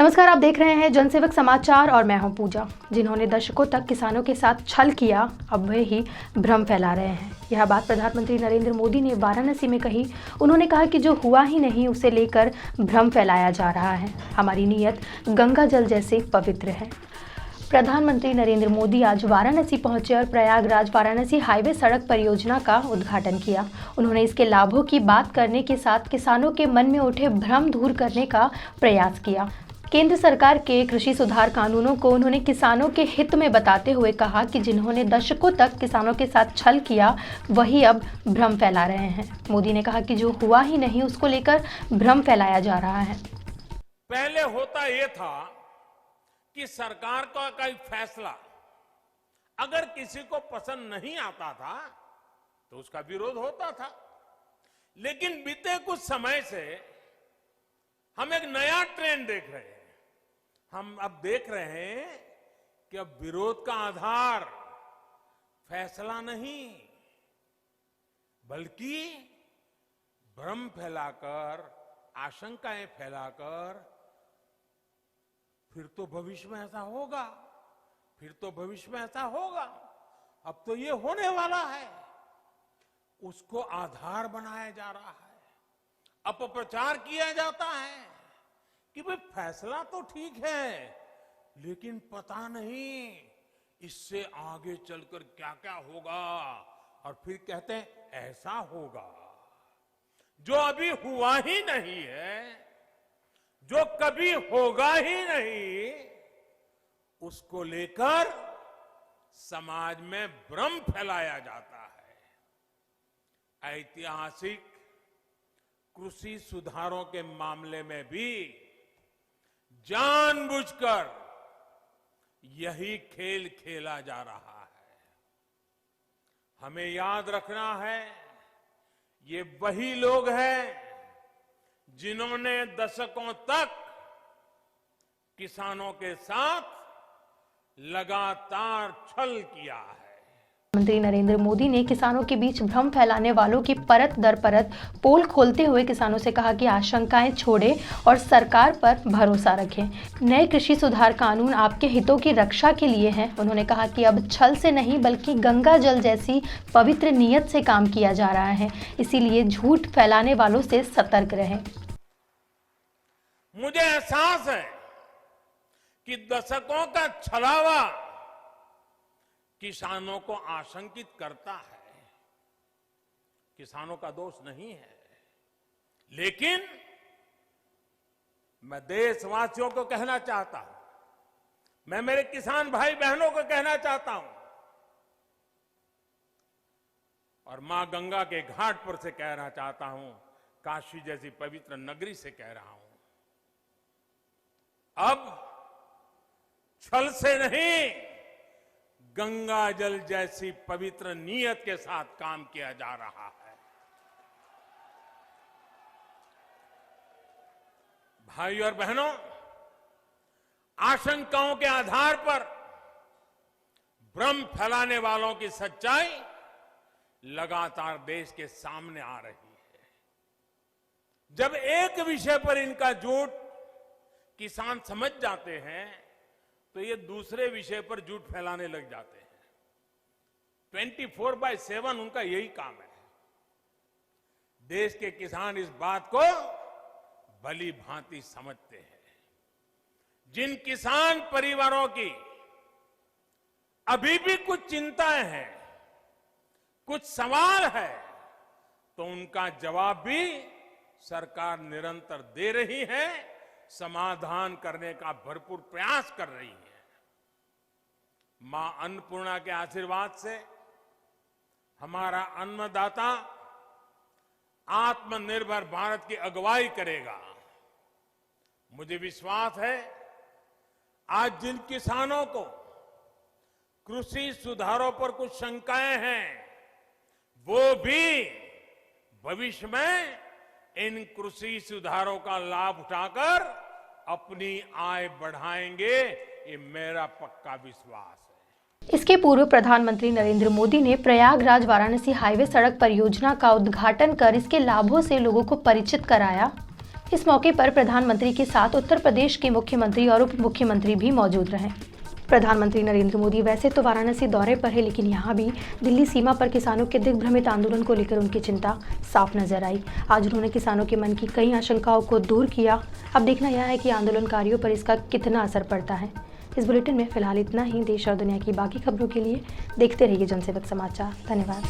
नमस्कार, आप देख रहे हैं जनसेवक समाचार और मैं हूं पूजा। जिन्होंने दशकों तक किसानों के साथ छल किया, अब वे ही भ्रम फैला रहे हैं। यह बात प्रधानमंत्री नरेंद्र मोदी ने वाराणसी में कही। उन्होंने कहा कि जो हुआ ही नहीं उसे लेकर भ्रम फैलाया जा रहा है। हमारी नीयत गंगा जल जैसे पवित्र है। प्रधानमंत्री नरेंद्र मोदी आज वाराणसी पहुंचे और प्रयागराज वाराणसी हाईवे सड़क परियोजना का उद्घाटन किया। उन्होंने इसके लाभों की बात करने के साथ किसानों के मन में उठे भ्रम दूर करने का प्रयास किया। केंद्र सरकार के कृषि सुधार कानूनों को उन्होंने किसानों के हित में बताते हुए कहा कि जिन्होंने दशकों तक किसानों के साथ छल किया वही अब भ्रम फैला रहे हैं। मोदी ने कहा कि जो हुआ ही नहीं उसको लेकर भ्रम फैलाया जा रहा है। पहले होता यह था कि सरकार का कोई फैसला अगर किसी को पसंद नहीं आता था तो उसका विरोध होता था, लेकिन बीते कुछ समय से हम एक नया ट्रेंड देख रहे हैं। हम अब देख रहे हैं कि अब विरोध का आधार फैसला नहीं बल्कि भ्रम फैलाकर, आशंकाएं फैलाकर फिर तो भविष्य में ऐसा होगा, फिर तो भविष्य में ऐसा होगा, अब तो ये होने वाला है, उसको आधार बनाया जा रहा है। अपप्रचार किया जाता है कि भाई फैसला तो ठीक है लेकिन पता नहीं इससे आगे चलकर क्या क्या होगा, और फिर कहते हैं ऐसा होगा। जो अभी हुआ ही नहीं है, जो कभी होगा ही नहीं, उसको लेकर समाज में भ्रम फैलाया जाता है। ऐतिहासिक कृषि सुधारों के मामले में भी जानबूझकर यही खेल खेला जा रहा है। हमें याद रखना है, ये वही लोग हैं जिन्होंने दशकों तक किसानों के साथ लगातार छल किया है। प्रधानमंत्री नरेंद्र मोदी ने किसानों के बीच भ्रम फैलाने वालों की परत दर परत पोल खोलते हुए किसानों से कहा कि आशंकाएं छोड़ें और सरकार पर भरोसा रखें। नए कृषि सुधार कानून आपके हितों की रक्षा के लिए हैं। उन्होंने कहा कि अब छल से नहीं बल्कि गंगा जल जैसी पवित्र नीयत से काम किया जा रहा है, इसीलिए झूठ फैलाने वालों से सतर्क रहें। मुझे एहसास है कि दशकों का छलावा किसानों को आशंकित करता है। किसानों का दोष नहीं है, लेकिन मैं देशवासियों को कहना चाहता हूं, मैं मेरे किसान भाई बहनों को कहना चाहता हूं और मां गंगा के घाट पर से कहना चाहता हूं, काशी जैसी पवित्र नगरी से कह रहा हूं, अब छल से नहीं गंगा जल जैसी पवित्र नीयत के साथ काम किया जा रहा है। भाइयों और बहनों, आशंकाओं के आधार पर भ्रम फैलाने वालों की सच्चाई लगातार देश के सामने आ रही है। जब एक विषय पर इनका झूठ किसान समझ जाते हैं तो ये दूसरे विषय पर झूठ फैलाने लग जाते हैं। 24/7 उनका यही काम है। देश के किसान इस बात को भली भांति समझते हैं। जिन किसान परिवारों की अभी भी कुछ चिंताएं हैं, कुछ सवाल है, तो उनका जवाब भी सरकार निरंतर दे रही है, समाधान करने का भरपूर प्रयास कर रही है। मां अन्नपूर्णा के आशीर्वाद से हमारा अन्नदाता आत्मनिर्भर भारत की अगुवाई करेगा। मुझे विश्वास है आज जिन किसानों को कृषि सुधारों पर कुछ शंकाएं हैं, वो भी भविष्य में इन कृषि सुधारों का लाभ उठाकर अपनी आय बढ़ाएंगे, ये मेरा पक्का विश्वास है। इसके पूर्व प्रधानमंत्री नरेंद्र मोदी ने प्रयागराज वाराणसी हाईवे सड़क परियोजना का उद्घाटन कर इसके लाभों से लोगों को परिचित कराया। इस मौके पर प्रधानमंत्री के साथ उत्तर प्रदेश के मुख्यमंत्री और उप मुख्यमंत्री भी मौजूद रहे। प्रधानमंत्री नरेंद्र मोदी वैसे तो वाराणसी दौरे पर है, लेकिन यहाँ भी दिल्ली सीमा पर किसानों के दिग्भ्रमित आंदोलन को लेकर उनकी चिंता साफ नजर आई। आज उन्होंने किसानों के मन की कई आशंकाओं को दूर किया। अब देखना यह है कि आंदोलनकारियों पर इसका कितना असर पड़ता है। इस बुलेटिन में फिलहाल इतना ही। देश और दुनिया की बाकी खबरों के लिए देखते रहिए जनसेवक समाचार। धन्यवाद।